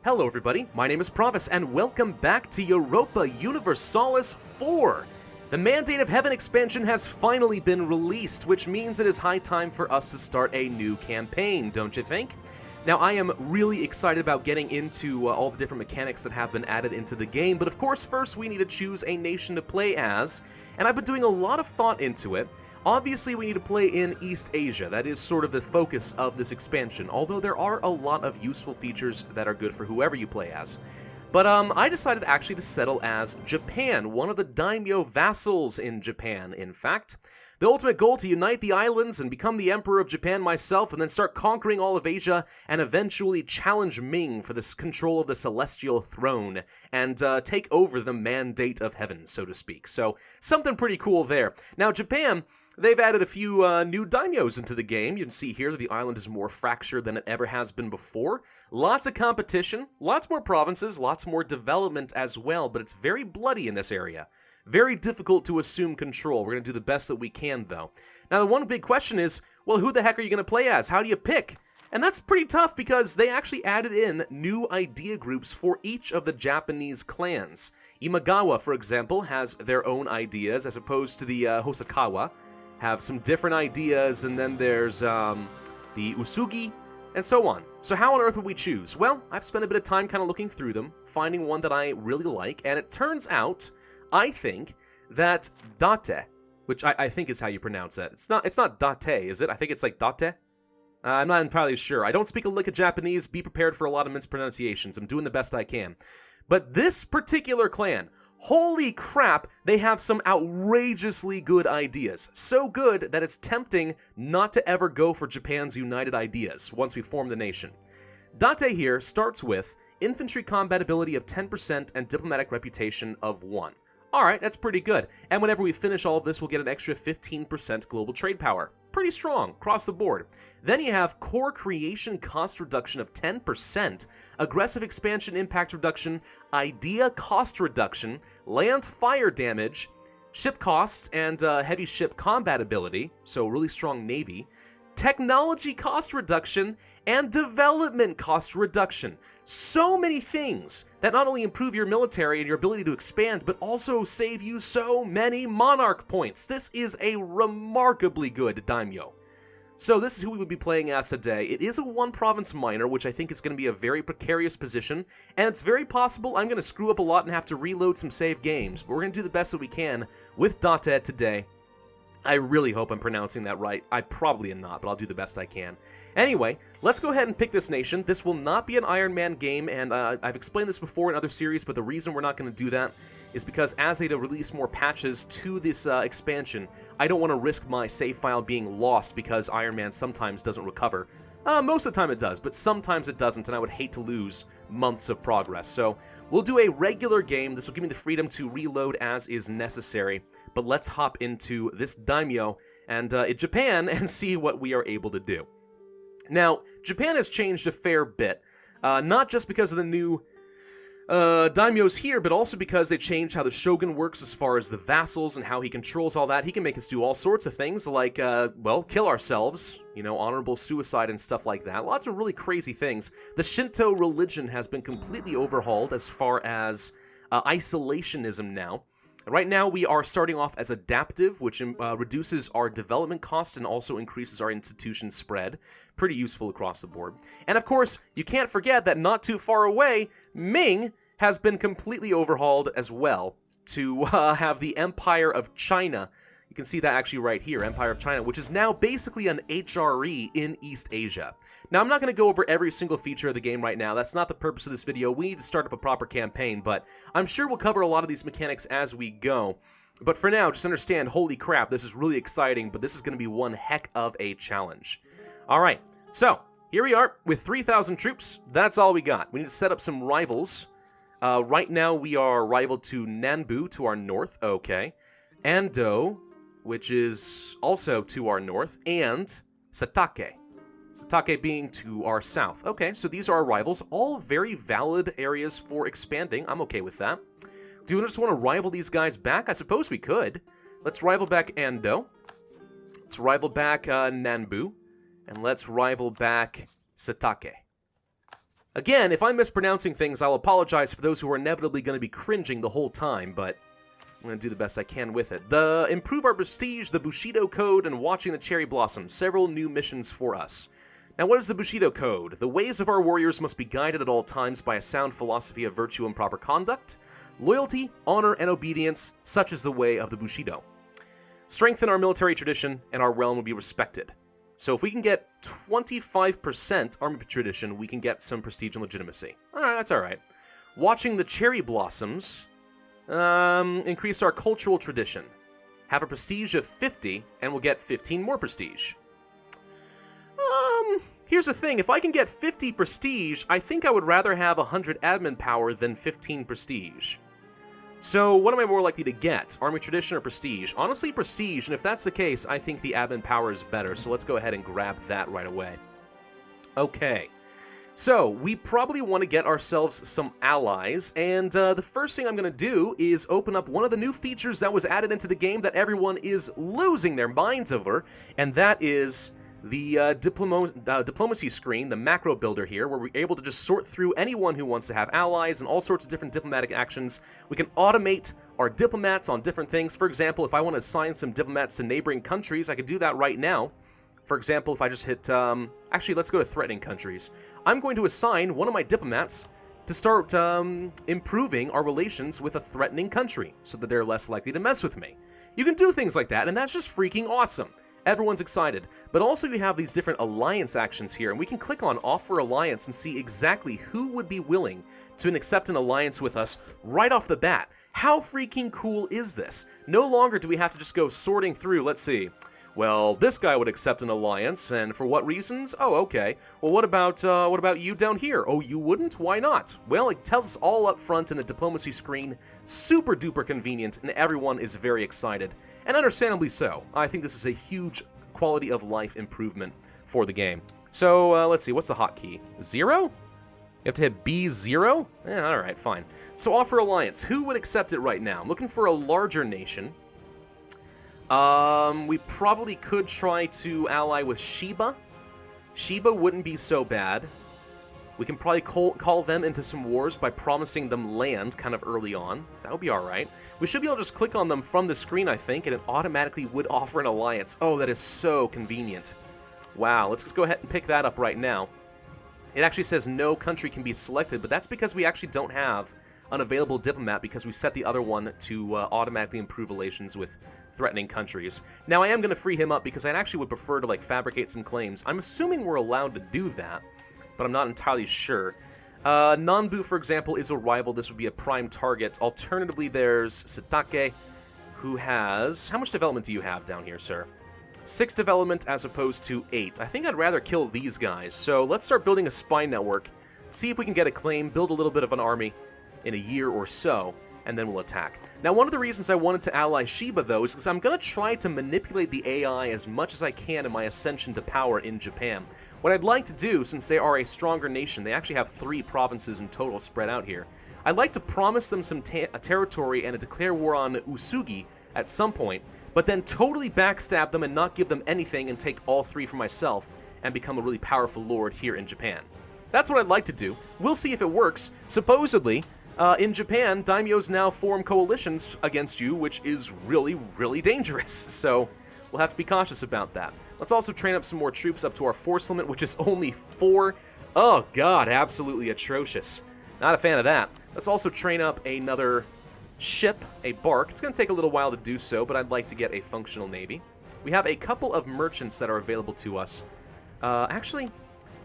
Hello everybody, my name is Pravus, and welcome back to Europa Universalis 4! The Mandate of Heaven expansion has finally been released, which means it is high time for us to start a new campaign, don't you think? Now, I am really excited about getting into all the different mechanics that have been added into the game, but of course first we need to choose a nation to play as, and I've been doing a lot of thought into it. Obviously, we need to play in East Asia. That is sort of the focus of this expansion, although there are a lot of useful features that are good for whoever you play as. But I decided actually to settle as Japan, one of the daimyo vassals in Japan, in fact. The ultimate goal to unite the islands and become the Emperor of Japan myself, and then start conquering all of Asia, and eventually challenge Ming for this control of the celestial throne, and take over the Mandate of Heaven, so to speak. So, something pretty cool there. Now, Japan, they've added a few new daimyos into the game. You can see here that the island is more fractured than it ever has been before. Lots of competition, lots more provinces, lots more development as well, but it's very bloody in this area. Very difficult to assume control. We're going to do the best that we can, though. Now, the one big question is, well, who the heck are you going to play as? How do you pick? And that's pretty tough because they actually added in new idea groups for each of the Japanese clans. Imagawa, for example, has their own ideas as opposed to the Hosokawa. Have some different ideas, and then there's the Usugi, and so on. So how on earth would we choose? Well, I've spent a bit of time kind of looking through them, finding one that I really like, and it turns out, I think, that Date, which I think is how you pronounce it. It's not Date, is it? I think it's like Date. I'm not entirely sure. I don't speak a lick of Japanese. Be prepared for a lot of mispronunciations. I'm doing the best I can. But this particular clan, holy crap, they have some outrageously good ideas. So good that it's tempting not to ever go for Japan's united ideas once we form the nation. Date here starts with infantry combat ability of 10% and diplomatic reputation of 1. Alright, that's pretty good. And whenever we finish all of this, we'll get an extra 15% global trade power. Pretty strong, across the board. Then you have core creation cost reduction of 10%, aggressive expansion impact reduction, idea cost reduction, land fire damage, ship costs, and heavy ship combat ability, so really strong navy, technology cost reduction, and development cost reduction. So many things that not only improve your military and your ability to expand, but also save you so many monarch points. This is a remarkably good daimyo. So this is who we would be playing as today. It is a one-province minor, which I think is going to be a very precarious position, and it's very possible I'm going to screw up a lot and have to reload some save games, but we're going to do the best that we can with Date today. I really hope I'm pronouncing that right. I probably am not, but I'll do the best I can. Anyway, let's go ahead and pick this nation. This will not be an Iron Man game, and I've explained this before in other series, but the reason we're not going to do that is because as they release more patches to this expansion, I don't want to risk my save file being lost because Iron Man sometimes doesn't recover. Most of the time it does, but sometimes it doesn't, and I would hate to lose months of progress. So we'll do a regular game. This will give me the freedom to reload as is necessary, but let's hop into this daimyo and Japan and see what we are able to do. Now, Japan has changed a fair bit, not just because of the new daimyos here, but also because they changed how the shogun works as far as the vassals and how he controls all that. He can make us do all sorts of things like, well, kill ourselves, you know, honorable suicide and stuff like that. Lots of really crazy things. The Shinto religion has been completely overhauled as far as isolationism now. Right now, we are starting off as adaptive, which reduces our development cost and also increases our institution spread. Pretty useful across the board. And of course, you can't forget that not too far away, Ming has been completely overhauled as well to have the Empire of China. You can see that actually right here, Empire of China, which is now basically an HRE in East Asia. Now, I'm not going to go over every single feature of the game right now. That's not the purpose of this video. We need to start up a proper campaign, but I'm sure we'll cover a lot of these mechanics as we go. But for now, just understand, holy crap, this is really exciting, but this is going to be one heck of a challenge. All right, so here we are with 3,000 troops. That's all we got. We need to set up some rivals. Right now, we are rival to Nanbu to our north. Okay. Ando, which is also to our north, and Satake. Satake being to our south. Okay, so these are our rivals. All very valid areas for expanding. I'm okay with that. Do we just want to rival these guys back? I suppose we could. Let's rival back Ando. Let's rival back Nanbu. And let's rival back Satake. Again, if I'm mispronouncing things, I'll apologize for those who are inevitably going to be cringing the whole time, but I'm going to do the best I can with it. Improve our prestige, the Bushido Code, and watching the cherry blossom. Several new missions for us. Now, what is the Bushido Code? The ways of our warriors must be guided at all times by a sound philosophy of virtue and proper conduct. Loyalty, honor, and obedience, such is the way of the Bushido. Strengthen our military tradition, and our realm will be respected. So if we can get 25% army tradition, we can get some prestige and legitimacy. Alright, that's alright. Watching the cherry blossoms, increase our cultural tradition. Have a prestige of 50, and we'll get 15 more prestige. Here's the thing, if I can get 50 prestige, I think I would rather have 100 admin power than 15 prestige. So, what am I more likely to get? Army tradition or prestige? Honestly, prestige, and if that's the case, I think the admin power is better, so let's go ahead and grab that right away. Okay, so we probably want to get ourselves some allies, and the first thing I'm going to do is open up one of the new features that was added into the game that everyone is losing their minds over, and that is the diplomacy screen, the macro builder here, where we're able to just sort through anyone who wants to have allies and all sorts of different diplomatic actions. We can automate our diplomats on different things. For example, if I want to assign some diplomats to neighboring countries, I could do that right now. For example, if I just hit, actually, let's go to threatening countries. I'm going to assign one of my diplomats to start improving our relations with a threatening country so that they're less likely to mess with me. You can do things like that, and that's just freaking awesome. Everyone's excited. But also you have these different alliance actions here, and we can click on Offer Alliance and see exactly who would be willing to accept an alliance with us right off the bat. How freaking cool is this? No longer do we have to just go sorting through, let's see. Well, this guy would accept an alliance, and for what reasons? Oh, okay. Well, what about you down here? Oh, you wouldn't? Why not? Well, it tells us all up front in the diplomacy screen. Super duper convenient, and everyone is very excited. And understandably so. I think this is a huge quality of life improvement for the game. So, let's see, what's the hotkey? 0? You have to hit B0? Yeah, alright, fine. So, Offer Alliance. Who would accept it right now? I'm looking for a larger nation. We probably could try to ally with Sheba. Sheba wouldn't be so bad. We can probably call them into some wars by promising them land kind of early on. That would be alright. We should be able to just click on them from the screen, I think, and it automatically would offer an alliance. Oh, that is so convenient. Wow, let's just go ahead and pick that up right now. It actually says no country can be selected, but that's because we actually don't have an available diplomat because we set the other one to automatically improve relations with threatening countries. Now, I am going to free him up because I actually would prefer to, like, fabricate some claims. I'm assuming we're allowed to do that, but I'm not entirely sure. Nanbu, for example, is a rival. This would be a prime target. Alternatively, there's Satake, who has... How much development do you have down here, sir? 6 development as opposed to 8. I think I'd rather kill these guys. So let's start building a spy network, see if we can get a claim, build a little bit of an army in a year or so, and then we'll attack. Now, one of the reasons I wanted to ally Sheba, though, is because I'm going to try to manipulate the AI as much as I can in my ascension to power in Japan. What I'd like to do, since they are a stronger nation, they actually have 3 provinces in total spread out here, I'd like to promise them some territory and declare war on Usugi at some point, but then totally backstab them and not give them anything and take all 3 for myself and become a really powerful lord here in Japan. That's what I'd like to do. We'll see if it works. Supposedly, in Japan, daimyos now form coalitions against you, which is really, really dangerous. So we'll have to be cautious about that. Let's also train up some more troops up to our force limit, which is only 4. Oh god, absolutely atrocious. Not a fan of that. Let's also train up another ship, a bark. It's going to take a little while to do so, but I'd like to get a functional navy. We have a couple of merchants that are available to us. Actually,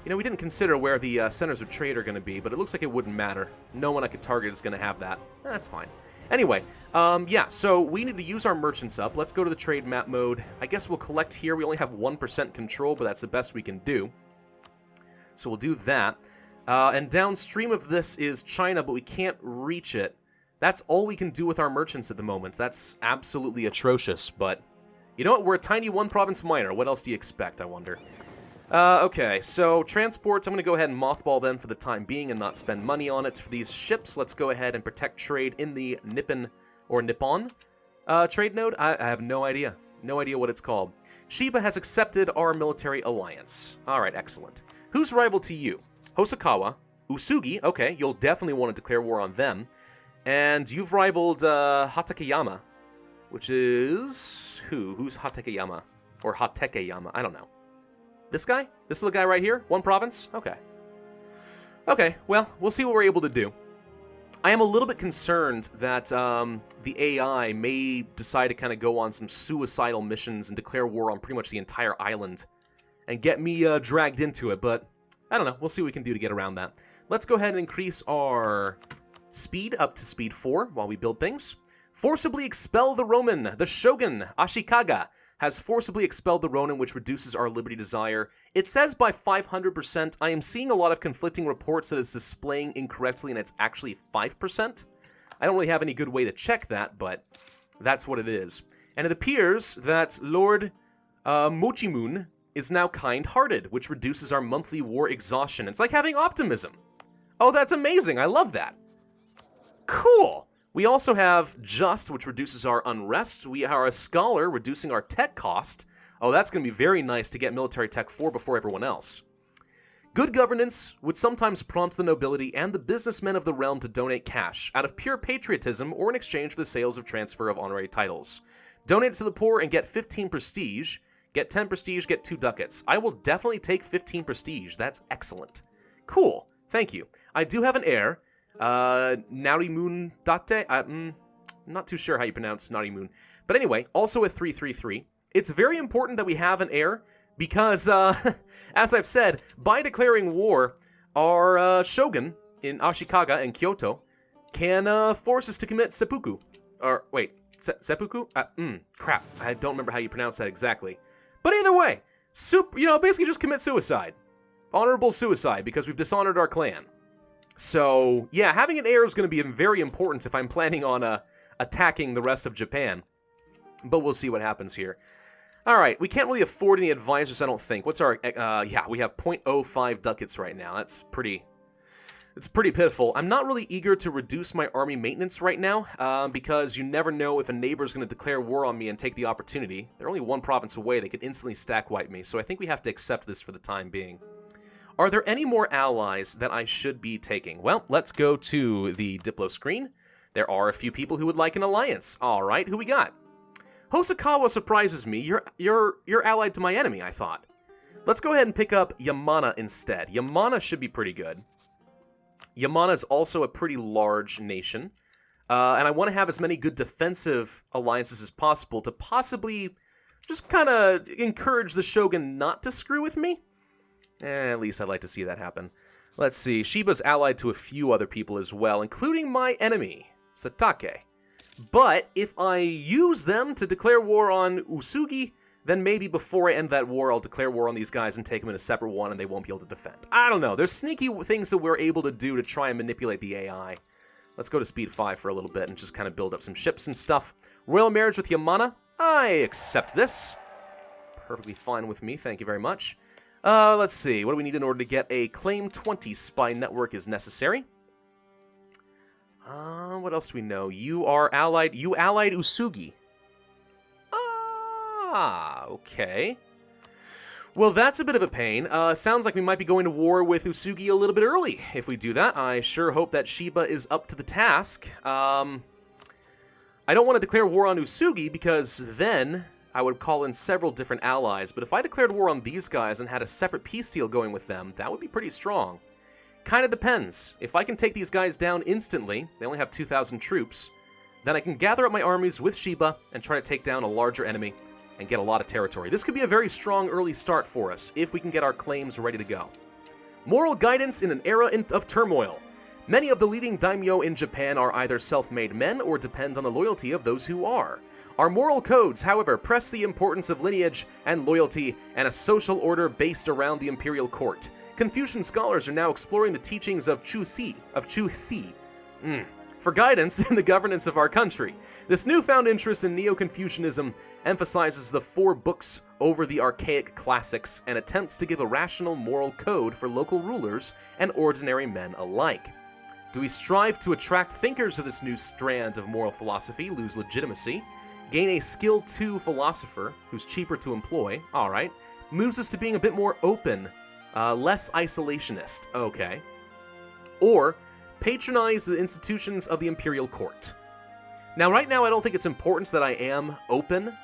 you know, we didn't consider where the centers of trade are going to be, but it looks like it wouldn't matter. No one I could target is going to have that. That's fine. Anyway, yeah, so we need to use our merchants up. Let's go to the trade map mode. I guess we'll collect here. We only have 1% control, but that's the best we can do. So we'll do that. And downstream of this is China, but we can't reach it. That's all we can do with our merchants at the moment. That's absolutely atrocious, but you know what? We're a tiny one-province minor. What else do you expect, I wonder? Okay, so transports, I'm going to go ahead and mothball them for the time being and not spend money on it. For these ships, let's go ahead and protect trade in the Nippon trade node. I have no idea. No idea what it's called. Sheba has accepted our military alliance. Alright, excellent. Who's rival to you? Hosokawa, Usugi, okay, you'll definitely want to declare war on them. And you've rivaled Hatakeyama, which is... Who's Hatakeyama? Or Hatekeyama, I don't know. This guy? This is the guy right here? One province? Okay. Okay, well, we'll see what we're able to do. I am a little bit concerned that the AI may decide to kind of go on some suicidal missions and declare war on pretty much the entire island and get me dragged into it, but I don't know. We'll see what we can do to get around that. Let's go ahead and increase our speed up to speed 4 while we build things. Forcibly expel the Roman. The Shogun, Ashikaga, has forcibly expelled the Ronin, which reduces our liberty desire. It says by 500%. I am seeing a lot of conflicting reports that it's displaying incorrectly, and it's actually 5%. I don't really have any good way to check that, but that's what it is. And it appears that Lord Mochimun is now kind-hearted, which reduces our monthly war exhaustion. It's like having optimism. Oh, that's amazing. I love that. Cool. We also have Just, which reduces our unrest. We are a Scholar, reducing our tech cost. Oh, that's going to be very nice to get military tech 4 before everyone else. Good governance would sometimes prompt the nobility and the businessmen of the realm to donate cash, out of pure patriotism or in exchange for the sales of transfer of honorary titles. Donate to the poor and get 15 prestige. Get 10 prestige, get 2 ducats. I will definitely take 15 prestige. That's excellent. Cool. Thank you. I do have an heir. Narimun Date? Not too sure how you pronounce Narimun. But anyway, also a 333. It's very important that we have an heir because, as I've said, by declaring war, our shogun in Ashikaga and Kyoto can force us to commit seppuku. Or, wait, seppuku? Crap. I don't remember how you pronounce that exactly. But either way, basically just commit suicide. Honorable suicide, because we've dishonored our clan. So, yeah, having an heir is going to be very important if I'm planning on attacking the rest of Japan. But we'll see what happens here. Alright, we can't really afford any advisors, I don't think. What's our... yeah, we have 0.05 ducats right now. It's pretty pitiful. I'm not really eager to reduce my army maintenance right now, because you never know if a neighbor is going to declare war on me and take the opportunity. They're only one province away. They could instantly stack wipe me, so I think we have to accept this for the time being. Are there any more allies that I should be taking? Well, let's go to the Diplo screen. There are a few people who would like an alliance. All right, who we got? Hosokawa surprises me. You're allied to my enemy, I thought. Let's go ahead and pick up Yamana instead. Yamana should be pretty good. Yamana is also a pretty large nation. And I want to have as many good defensive alliances as possible to possibly just kind of encourage the Shogun not to screw with me. At least I'd like to see that happen. Let's see. Shiba's allied to a few other people as well, including my enemy, Satake. But if I use them to declare war on Usugi, then maybe before I end that war, I'll declare war on these guys and take them in a separate one and they won't be able to defend. I don't know. There's sneaky things that we're able to do to try and manipulate the AI. Let's go to speed 5 for a little bit and just kind of build up some ships and stuff. Royal marriage with Yamana. I accept this. Perfectly fine with me. Thank you very much. Let's see. What do we need in order to get a Claim 20 spy network is necessary? What else do we know? You allied Usugi. Ah, okay. Well, that's a bit of a pain. Sounds like we might be going to war with Usugi a little bit early. If we do that, I sure hope that Shiba is up to the task. I don't want to declare war on Usugi because then I would call in several different allies, but if I declared war on these guys and had a separate peace deal going with them, that would be pretty strong. Kind of depends. If I can take these guys down instantly, they only have 2,000 troops, then I can gather up my armies with Shiba and try to take down a larger enemy and get a lot of territory. This could be a very strong early start for us if we can get our claims ready to go. Moral guidance in an era of turmoil. Many of the leading daimyo in Japan are either self-made men or depend on the loyalty of those who are. Our moral codes, however, press the importance of lineage and loyalty and a social order based around the imperial court. Confucian scholars are now exploring the teachings of Chu Si, for guidance in the governance of our country. This newfound interest in Neo-Confucianism emphasizes the 4 books over the archaic classics and attempts to give a rational moral code for local rulers and ordinary men alike. Do we strive to attract thinkers of this new strand of moral philosophy, lose legitimacy, gain a skilled 2 philosopher who's cheaper to employ, alright, moves us to being a bit more open, less isolationist, okay. or patronize the institutions of the imperial court. Now, right now, I don't think it's important that I am open.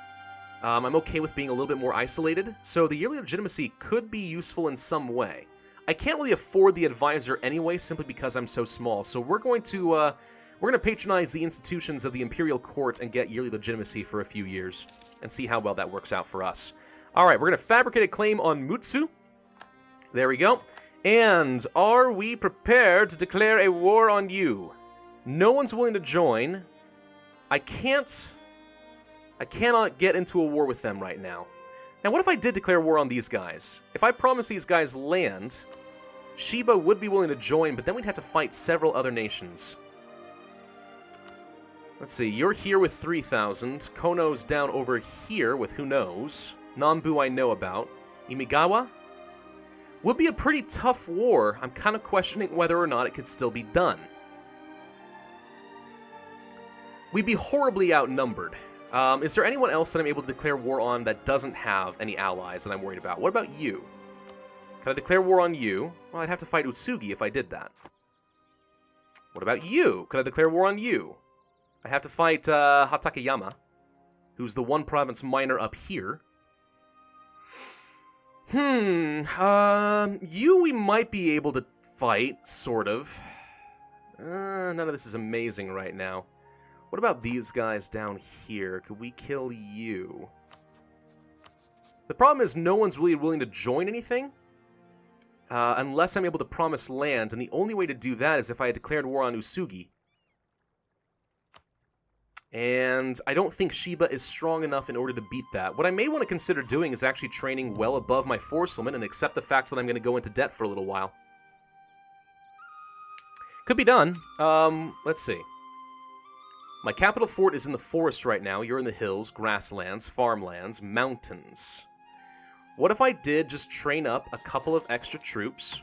I'm okay with being a little bit more isolated, so the yearly legitimacy could be useful in some way. I can't really afford the advisor anyway, simply because I'm so small, so we're going to patronize the institutions of the imperial court and get yearly legitimacy for a few years, and see how well that works out for us. Alright, we're going to fabricate a claim on Mutsu. There we go. And are we prepared to declare a war on you? No one's willing to join. I cannot get into a war with them right now. Now, what if I did declare war on these guys? If I promise these guys land, Shiba would be willing to join, but then we'd have to fight several other nations. Let's see, you're here with 3,000. Kono's down over here with who knows. Nambu I know about. Imigawa? Would be a pretty tough war. I'm kind of questioning whether or not it could still be done. We'd be horribly outnumbered. Is there anyone else that I'm able to declare war on that doesn't have any allies that I'm worried about? What about you? Can I declare war on you? Well, I'd have to fight Utsugi if I did that. What about you? Could I declare war on you? I have to fight Hatakeyama, who's the one province minor up here. You we might be able to fight, sort of. None of this is amazing right now. What about these guys down here? Could we kill you? The problem is no one's really willing to join anything, unless I'm able to promise land, and the only way to do that is if I had declared war on Usugi. And I don't think Shiba is strong enough in order to beat that. What I may want to consider doing is actually training well above my force limit and accept the fact that I'm going to go into debt for a little while. Could be done. Let's see. My capital fort is in the forest right now. You're in the hills, grasslands, farmlands, mountains. What if I did just train up a couple of extra troops,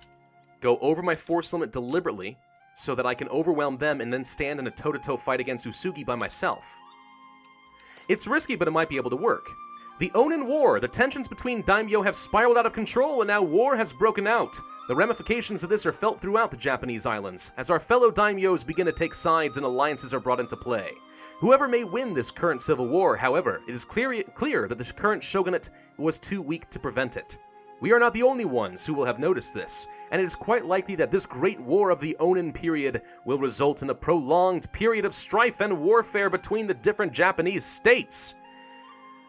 go over my force limit deliberately, so that I can overwhelm them and then stand in a toe-to-toe fight against Usugi by myself? It's risky, but it might be able to work. The Ōnin War. The tensions between daimyo have spiraled out of control, and now war has broken out. The ramifications of this are felt throughout the Japanese islands, as our fellow daimyos begin to take sides and alliances are brought into play. Whoever may win this current civil war, however, it is clear that the current shogunate was too weak to prevent it. We are not the only ones who will have noticed this, and it is quite likely that this great war of the Ōnin period will result in a prolonged period of strife and warfare between the different Japanese states.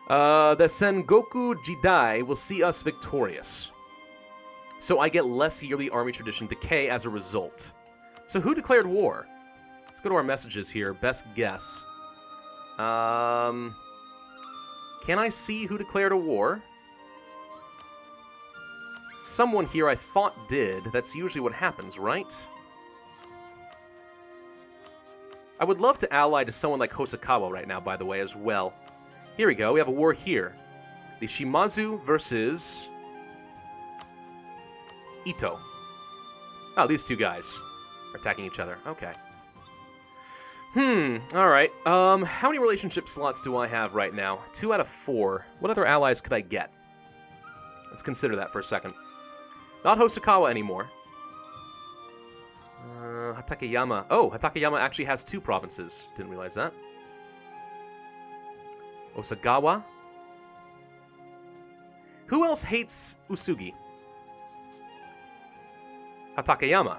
The Sengoku Jidai will see us victorious. So I get less yearly army tradition decay as a result. So who declared war? Let's go to our messages here. Best guess. Can I see who declared a war? Someone here I thought did. That's usually what happens, right? I would love to ally to someone like Hosokawa right now, by the way, as well. Here we go. We have a war here. The Shimazu versus Ito. Oh, these two guys are attacking each other. Okay. Alright. How many relationship slots do I have right now? 2 out of 4. What other allies could I get? Let's consider that for a second. Not Hosokawa anymore. Hatakeyama. Oh, Hatakeyama actually has 2 provinces. Didn't realize that. Osagawa. Who else hates Usugi? Hatakeyama,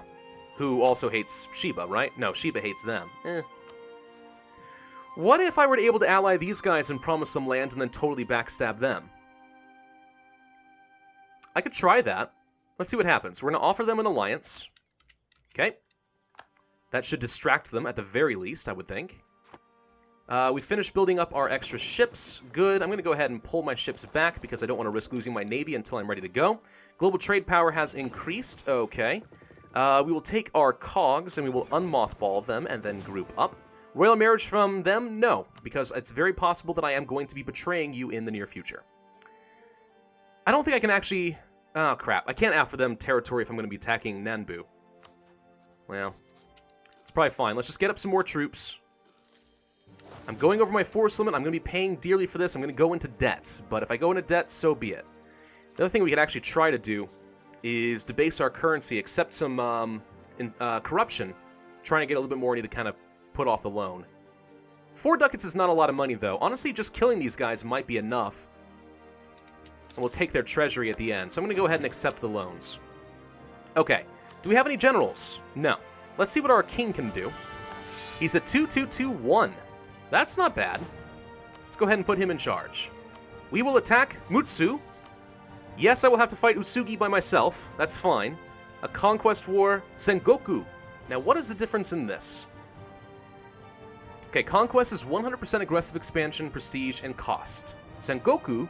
who also hates Shiba, right? No, Shiba hates them. What if I were able to ally these guys and promise them land and then totally backstab them? I could try that. Let's see what happens. We're going to offer them an alliance. Okay. That should distract them at the very least, I would think. We finished building up our extra ships. Good. I'm going to go ahead and pull my ships back because I don't want to risk losing my navy until I'm ready to go. Global trade power has increased. Okay. We will take our cogs and we will unmothball them and then group up. Royal marriage from them? No, because it's very possible that I am going to be betraying you in the near future. I don't think I can actually... Oh, crap. I can't offer them territory if I'm going to be attacking Nanbu. Well, it's probably fine. Let's just get up some more troops. I'm going over my force limit. I'm going to be paying dearly for this. I'm going to go into debt. But if I go into debt, so be it. The other thing we could actually try to do is debase our currency, accept some corruption, trying to get a little bit more, I need to kind of put off the loan. 4 ducats is not a lot of money, though. Honestly, just killing these guys might be enough. And we'll take their treasury at the end. So I'm going to go ahead and accept the loans. Okay. Do we have any generals? No. Let's see what our king can do. He's a 2-2-2-1. That's not bad. Let's go ahead and put him in charge. We will attack Mutsu. Yes, I will have to fight Usugi by myself. That's fine. A conquest war, Sengoku. Now, what is the difference in this? Okay, conquest is 100% aggressive expansion, prestige, and cost. Sengoku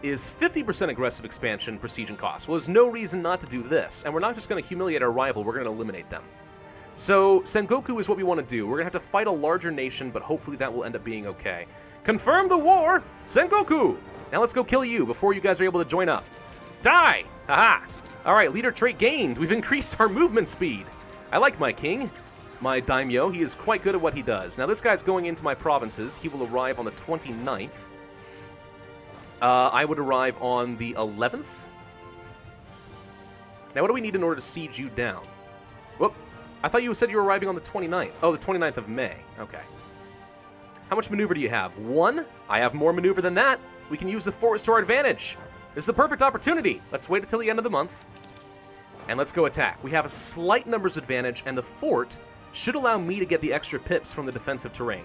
is 50% aggressive expansion, prestige, and cost. Well, there's no reason not to do this, and we're not just going to humiliate our rival, we're going to eliminate them. So, Sengoku is what we want to do. We're going to have to fight a larger nation, but hopefully that will end up being okay. Confirm the war! Sengoku! Now let's go kill you before you guys are able to join up. Die! Haha! Alright, leader trait gained. We've increased our movement speed. I like my king. My daimyo. He is quite good at what he does. Now this guy's going into my provinces. He will arrive on the 29th. I would arrive on the 11th. Now what do we need in order to siege you down? Whoop. I thought you said you were arriving on the 29th. Oh, the 29th of May. Okay. How much maneuver do you have? 1? I have more maneuver than that. We can use the forest to our advantage. This is the perfect opportunity. Let's wait until the end of the month. And let's go attack. We have a slight numbers advantage, and the fort should allow me to get the extra pips from the defensive terrain.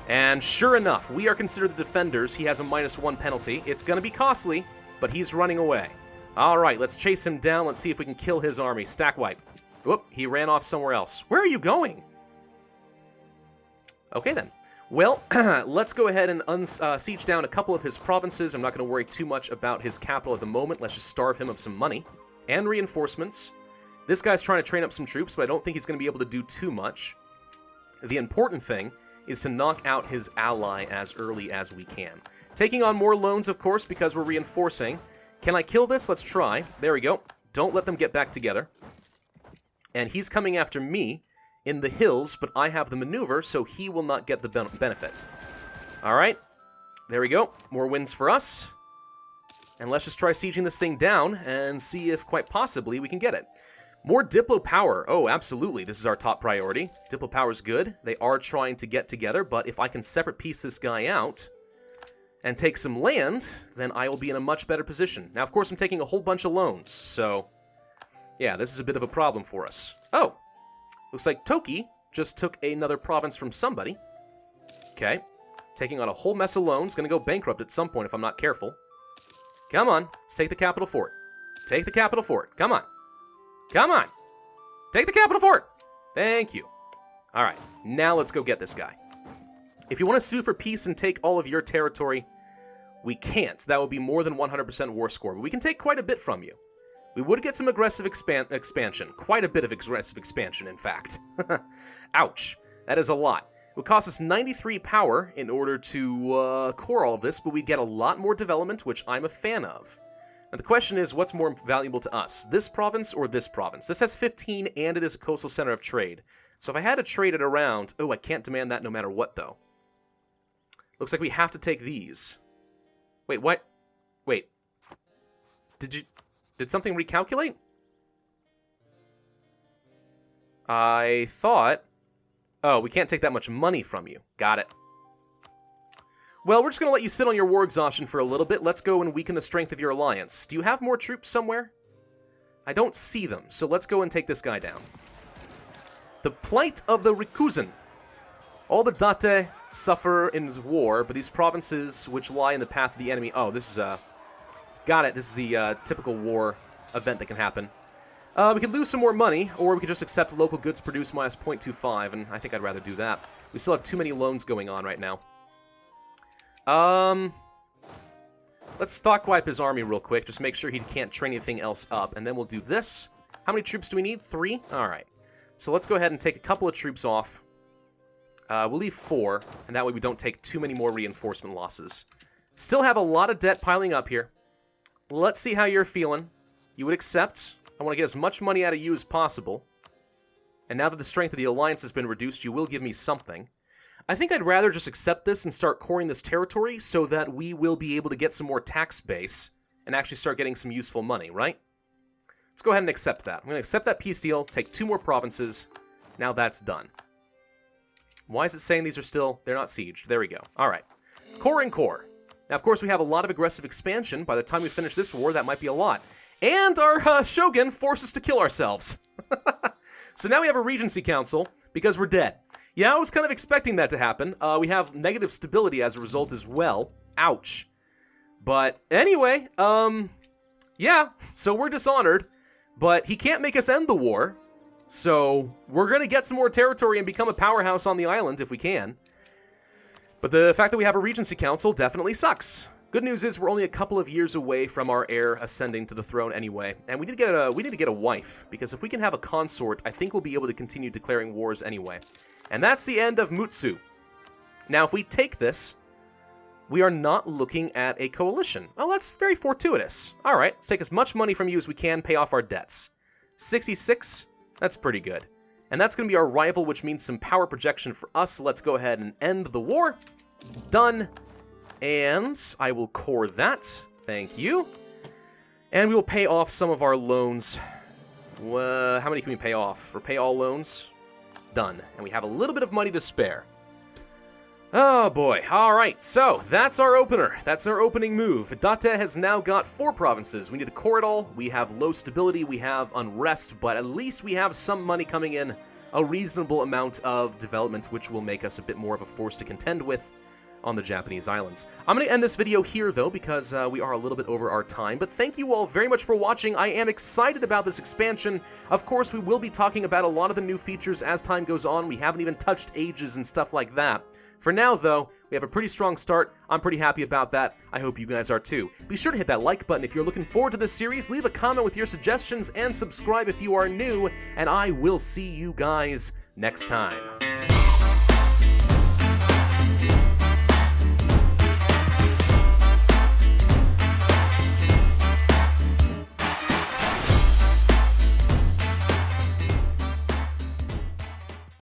And sure enough, we are considered the defenders. He has a -1 penalty. It's going to be costly, but he's running away. All right, let's chase him down. Let's see if we can kill his army. Stack wipe. Whoop, he ran off somewhere else. Where are you going? Okay, then. Well, let's go ahead and siege down a couple of his provinces. I'm not going to worry too much about his capital at the moment. Let's just starve him of some money and reinforcements. This guy's trying to train up some troops, but I don't think he's going to be able to do too much. The important thing is to knock out his ally as early as we can. Taking on more loans, of course, because we're reinforcing. Can I kill this? Let's try. There we go. Don't let them get back together. And he's coming after me in the hills, but I have the maneuver, so he will not get the benefit. All right. There we go. More wins for us. And let's just try sieging this thing down and see if, quite possibly, we can get it. More Diplo power. Oh, absolutely. This is our top priority. Diplo power is good. They are trying to get together, but if I can separate piece this guy out and take some land, then I will be in a much better position. Now, of course, I'm taking a whole bunch of loans, so yeah, this is a bit of a problem for us. Oh, looks like Toki just took another province from somebody. Okay, taking on a whole mess of loans. Gonna go bankrupt at some point if I'm not careful. Come on, let's take the capital fort. Take the capital fort. Come on. Come on! Take the capital fort! Thank you. Alright, now let's go get this guy. If you want to sue for peace and take all of your territory, we can't. That would be more than 100% war score, but we can take quite a bit from you. We would get some aggressive expansion. Quite a bit of aggressive expansion, in fact. Ouch. That is a lot. It would cost us 93 power in order to core all of this, but we get a lot more development, which I'm a fan of. Now, the question is, what's more valuable to us, this province or this province? This has 15, and it is a coastal center of trade. So if I had to trade it around... Oh, I can't demand that no matter what, though. Looks like we have to take these. Wait, what? Wait. Did something recalculate? I thought... Oh, we can't take that much money from you. Got it. Well, we're just going to let you sit on your war exhaustion for a little bit. Let's go and weaken the strength of your alliance. Do you have more troops somewhere? I don't see them, so let's go and take this guy down. The plight of the Rikuzen. All the Date suffer in war, but these provinces which lie in the path of the enemy... Oh, this is, got it. This is the typical war event that can happen. We could lose some more money, or we could just accept local goods produced minus 0.25, and I think I'd rather do that. We still have too many loans going on right now. Let's stock wipe his army real quick, just make sure he can't train anything else up, and then we'll do this. How many troops do we need? 3? Alright. So let's go ahead and take a couple of troops off. We'll leave 4, and that way we don't take too many more reinforcement losses. Still have a lot of debt piling up here. Let's see how you're feeling. You would accept. I want to get as much money out of you as possible. And now that the strength of the alliance has been reduced, you will give me something. I think I'd rather just accept this and start coring this territory so that we will be able to get some more tax base and actually start getting some useful money, right? Let's go ahead and accept that. I'm going to accept that peace deal, take 2 more provinces. Now that's done. Why is it saying these are still... They're not sieged. There we go. All right. Core and core. Now, of course, we have a lot of aggressive expansion. By the time we finish this war, that might be a lot. And our shogun forced us to kill ourselves. So now we have a regency council because we're dead. Yeah, I was kind of expecting that to happen. We have negative stability as a result as well. Ouch. But anyway, yeah, so we're dishonored, but he can't make us end the war. So we're going to get some more territory and become a powerhouse on the island if we can. But the fact that we have a regency council definitely sucks. Good news is we're only a couple of years away from our heir ascending to the throne anyway, and we need to get a wife, because if we can have a consort, I think we'll be able to continue declaring wars anyway. And that's the end of Mutsu. Now, if we take this, we are not looking at a coalition. Oh, that's very fortuitous. All right, let's take as much money from you as we can, pay off our debts. 66, that's pretty good. And that's going to be our rival, which means some power projection for us. So let's go ahead and end the war. Done. And I will core that. Thank you. And we will pay off some of our loans. How many can we pay off? Repay all loans? Done. And we have a little bit of money to spare. Oh boy. Alright, so that's our opener. That's our opening move. Date has now got 4 provinces. We need to core it all. We have low stability, we have unrest, but at least we have some money coming in. A reasonable amount of development, which will make us a bit more of a force to contend with on the Japanese islands. I'm going to end this video here, though, because we are a little bit over our time, but thank you all very much for watching. I am excited about this expansion. Of course, we will be talking about a lot of the new features as time goes on. We haven't even touched ages and stuff like that. For now, though, we have a pretty strong start. I'm pretty happy about that. I hope you guys are too. Be sure to hit that like button if you're looking forward to this series, leave a comment with your suggestions, and subscribe if you are new, and I will see you guys next time.